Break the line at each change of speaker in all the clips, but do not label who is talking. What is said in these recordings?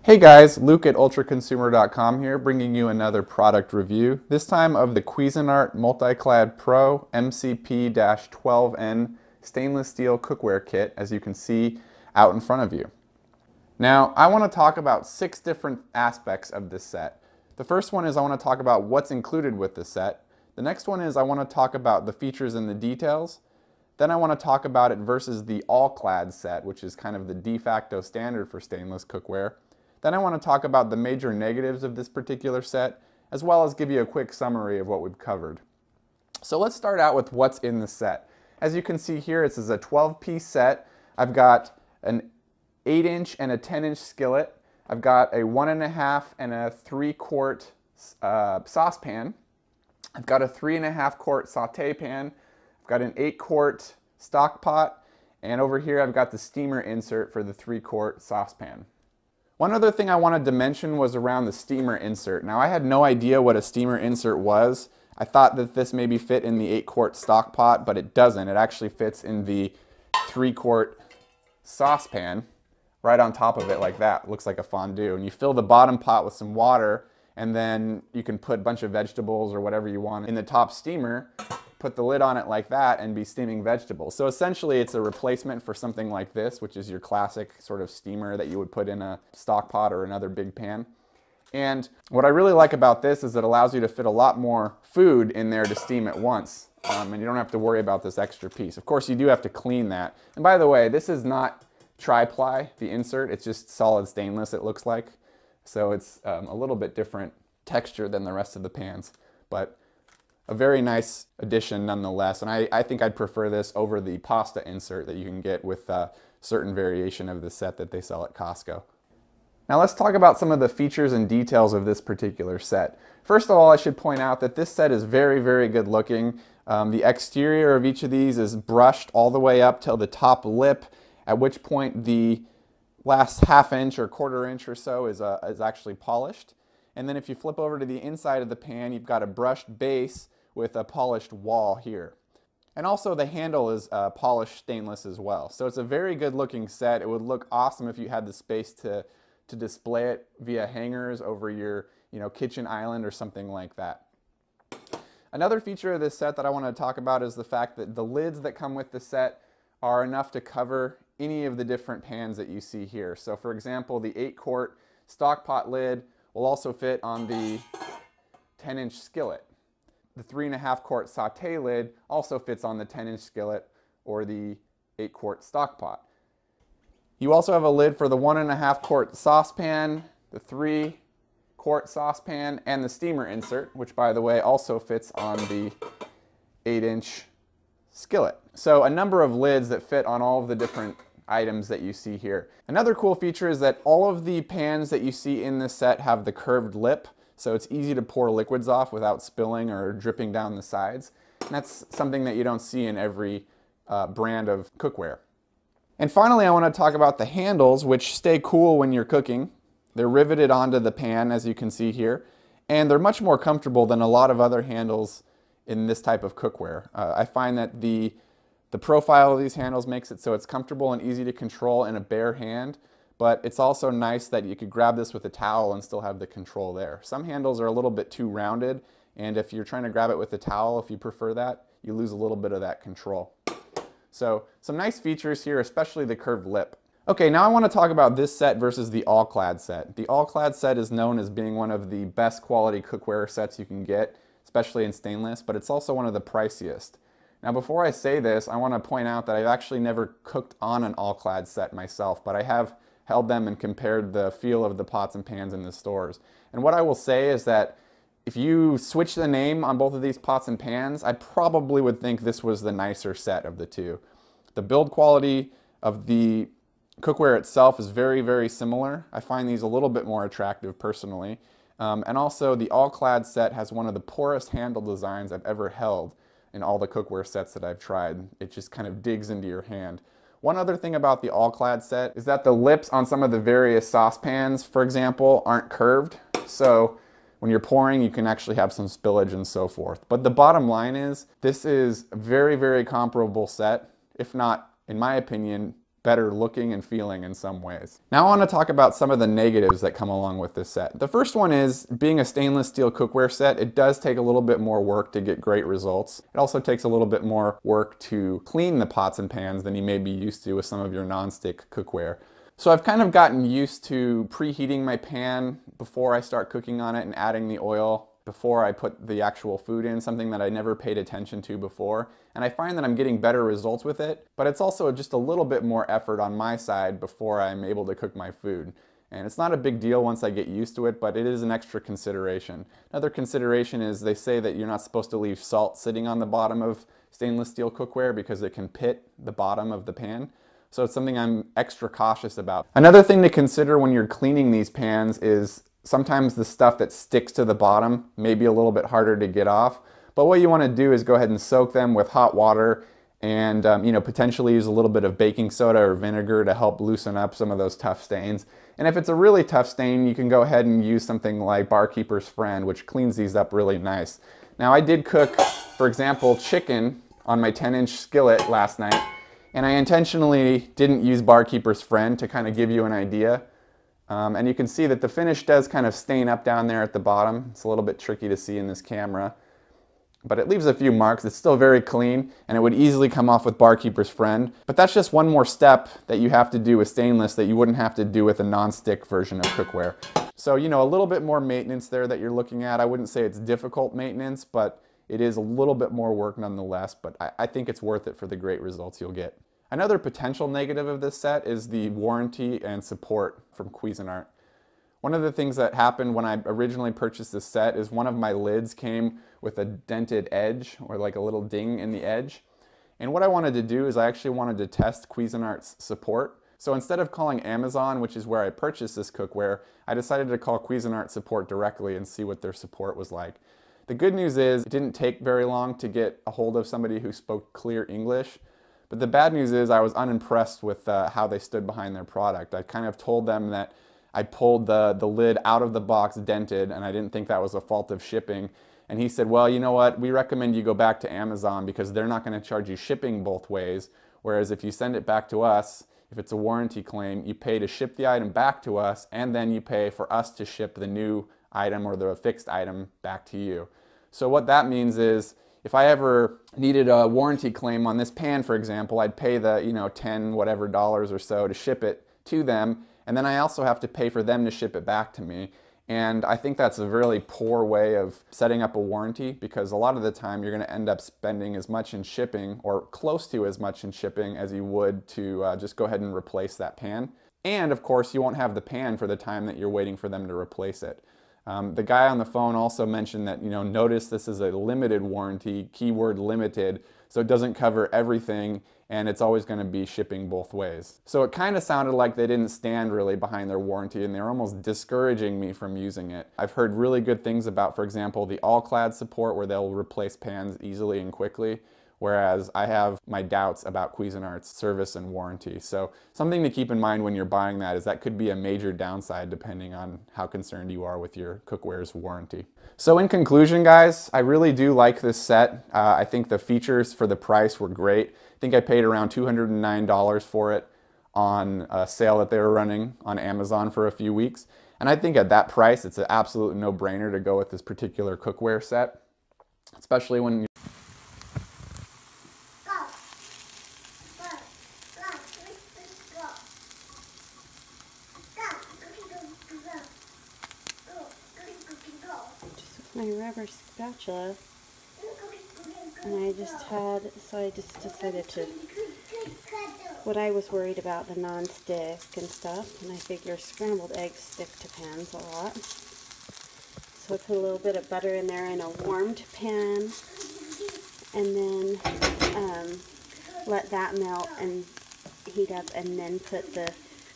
Hey guys, Luke at ultraconsumer.com here, bringing you another product review, this time of the Cuisinart Multi-Clad Pro MCP-12N stainless steel cookware kit, as you can see out in front of you. Now, I want to talk about 6 different aspects of this set. The first one is I want to talk about what's included with the set. The next one is I want to talk about the features and the details. Then I want to talk about it versus the all-clad set, which is kind of the de facto standard for stainless cookware. Then I want to talk about the major negatives of this particular set, as well as give you a quick summary of what we've covered. So let's start out with what's in the set. As you can see here, this is a 12-piece set. I've got an 8-inch and a 10-inch skillet. I've got a 1.5 and a 3-quart saucepan. I've got a 3.5-quart Saute Pan. I've got an 8-quart Stockpot. And over here I've got the steamer insert for the 3-quart saucepan. One other thing I wanted to mention was around the steamer insert. Now, I had no idea what a steamer insert was. I thought that this maybe fit in the 8-quart stock pot, but it doesn't. It actually fits in the 3-quart saucepan right on top of it like that. It looks like a fondue. And you fill the bottom pot with some water, and then you can put a bunch of vegetables or whatever you want in the top steamer, put the lid on it like that, and be steaming vegetables. So essentially it's a replacement for something like this, which is your classic sort of steamer that you would put in a stock pot or another big pan. And what I really like about this is it allows you to fit a lot more food in there to steam at once. And you don't have to worry about this extra piece. Of course, you do have to clean that. And by the way, this is not Tri-Ply, the insert. It's just solid stainless, it looks like. So it's a little bit different texture than the rest of the pans. But a very nice addition nonetheless, and I think I'd prefer this over the pasta insert that you can get with a certain variation of the set that they sell at Costco. Now let's talk about some of the features and details of this particular set. First of all, I should point out that this set is very, very good looking. The exterior of each of these is brushed all the way up till the top lip, at which point the last 1/2 inch or 1/4 inch or so is actually polished. And then if you flip over to the inside of the pan, you've got a brushed base with a polished wall here. And also the handle is polished stainless as well. So it's a very good looking set. It would look awesome if you had the space to display it via hangers over your kitchen island or something like that. Another feature of this set that I want to talk about is the fact that the lids that come with the set are enough to cover any of the different pans that you see here. So for example, the 8-quart stockpot lid will also fit on the 10-inch skillet. The 3.5-quart saute lid also fits on the 10-inch skillet or the 8-quart stock pot. You also have a lid for the 1.5-quart saucepan, the 3-quart saucepan, and the steamer insert, which by the way also fits on the 8-inch skillet. So a number of lids that fit on all of the different items that you see here. Another cool feature is that all of the pans that you see in this set have the curved lip. So it's easy to pour liquids off without spilling or dripping down the sides. And that's something that you don't see in every brand of cookware. And finally, I want to talk about the handles, which stay cool when you're cooking. They're riveted onto the pan, as you can see here. And they're much more comfortable than a lot of other handles in this type of cookware. I find that the profile of these handles makes it so it's comfortable and easy to control in a bare hand. But it's also nice that you could grab this with a towel and still have the control there. Some handles are a little bit too rounded, and if you're trying to grab it with a towel, if you prefer that, you lose a little bit of that control. So some nice features here, especially the curved lip. Okay, now I want to talk about this set versus the all-clad set. The all-clad set is known as being one of the best quality cookware sets you can get, especially in stainless, but it's also one of the priciest. Now before I say this, I want to point out that I've actually never cooked on an all-clad set myself, but I have held them and compared the feel of the pots and pans in the stores. And what I will say is that if you switch the name on both of these pots and pans, I probably would think this was the nicer set of the two. The build quality of the cookware itself is very, very similar. I find these a little bit more attractive personally. And also the all-clad set has one of the poorest handle designs I've ever held in all the cookware sets that I've tried. It just kind of digs into your hand. One other thing about the all-clad set is that the lips on some of the various saucepans, for example, aren't curved. So when you're pouring, you can actually have some spillage and so forth. But the bottom line is, this is a very, very comparable set, if not, in my opinion, better looking and feeling in some ways. Now I want to talk about some of the negatives that come along with this set. The first one is, being a stainless steel cookware set, it does take a little bit more work to get great results. It also takes a little bit more work to clean the pots and pans than you may be used to with some of your non-stick cookware. So I've kind of gotten used to preheating my pan before I start cooking on it and adding the oil before I put the actual food in, something that I never paid attention to before. And I find that I'm getting better results with it, but it's also just a little bit more effort on my side before I'm able to cook my food. And it's not a big deal once I get used to it, but it is an extra consideration. Another consideration is they say that you're not supposed to leave salt sitting on the bottom of stainless steel cookware because it can pit the bottom of the pan. So it's something I'm extra cautious about. Another thing to consider when you're cleaning these pans is sometimes the stuff that sticks to the bottom may be a little bit harder to get off. But what you want to do is go ahead and soak them with hot water and potentially use a little bit of baking soda or vinegar to help loosen up some of those tough stains. And if it's a really tough stain, you can go ahead and use something like Barkeeper's Friend, which cleans these up really nice. Now I did cook, for example, chicken on my 10-inch skillet last night, and I intentionally didn't use Barkeeper's Friend to kind of give you an idea. And you can see that the finish does kind of stain up down there at the bottom. It's a little bit tricky to see in this camera, but it leaves a few marks. It's still very clean, and it would easily come off with Barkeeper's Friend. But that's just one more step that you have to do with stainless that you wouldn't have to do with a non-stick version of cookware. So, a little bit more maintenance there that you're looking at. I wouldn't say it's difficult maintenance, but it is a little bit more work nonetheless, but I think it's worth it for the great results you'll get. Another potential negative of this set is the warranty and support from Cuisinart. One of the things that happened when I originally purchased this set is one of my lids came with a dented edge, or like a little ding in the edge. And what I wanted to do is I actually wanted to test Cuisinart's support. So instead of calling Amazon, which is where I purchased this cookware, I decided to call Cuisinart support directly and see what their support was like. The good news is it didn't take very long to get a hold of somebody who spoke clear English. But the bad news is I was unimpressed with how they stood behind their product. I kind of told them that I pulled the lid out of the box dented, and I didn't think that was a fault of shipping. And he said, well, you know what, we recommend you go back to Amazon because they're not going to charge you shipping both ways. Whereas if you send it back to us, if it's a warranty claim, you pay to ship the item back to us, and then you pay for us to ship the new item or the fixed item back to you. So what that means is, if I ever needed a warranty claim on this pan, for example, I'd pay the, $10 whatever or so to ship it to them, and then I also have to pay for them to ship it back to me. And I think that's a really poor way of setting up a warranty, because a lot of the time you're going to end up spending as much in shipping, or close to as much in shipping, as you would to just go ahead and replace that pan. And of course, you won't have the pan for the time that you're waiting for them to replace it. The guy on the phone also mentioned that, notice this is a limited warranty, keyword limited, so it doesn't cover everything, and it's always going to be shipping both ways. So it kind of sounded like they didn't stand really behind their warranty, and they're almost discouraging me from using it. I've heard really good things about, for example, the all-clad support, where they'll replace pans easily and quickly, whereas I have my doubts about Cuisinart's service and warranty. So something to keep in mind when you're buying that is that could be a major downside depending on how concerned you are with your cookware's warranty. So in conclusion, guys, I really do like this set. I think the features for the price were great. I think I paid around $209 for it on a sale that they were running on Amazon for a few weeks. And I think at that price, it's an absolute no-brainer to go with this particular cookware set, especially when
my rubber spatula, and I just decided to, what I was worried about, the non-stick and stuff, and I figure scrambled eggs stick to pans a lot. So I put a little bit of butter in there in a warmed pan, and then let that melt and heat up, and then put the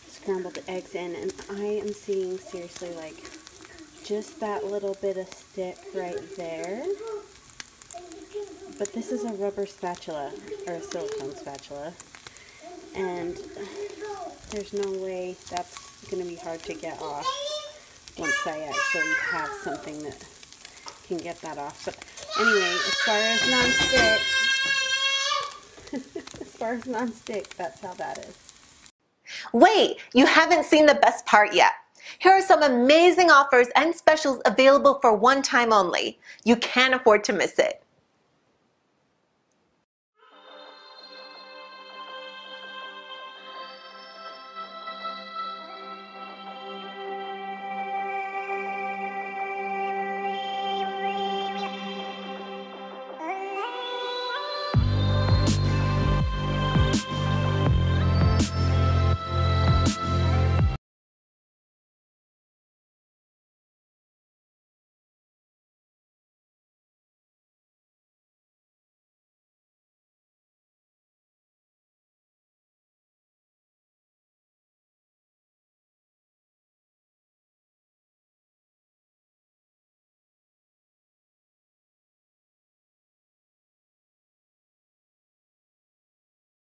scrambled eggs in, and I am seeing seriously like just that little bit of stick right there. But this is a rubber spatula, or a silicone spatula, and there's no way that's going to be hard to get off once I actually have something that can get that off. But anyway, as far as non-stick, that's how that is.
Wait, you haven't seen the best part yet. Here are some amazing offers and specials available for one time only. You can't afford to miss it.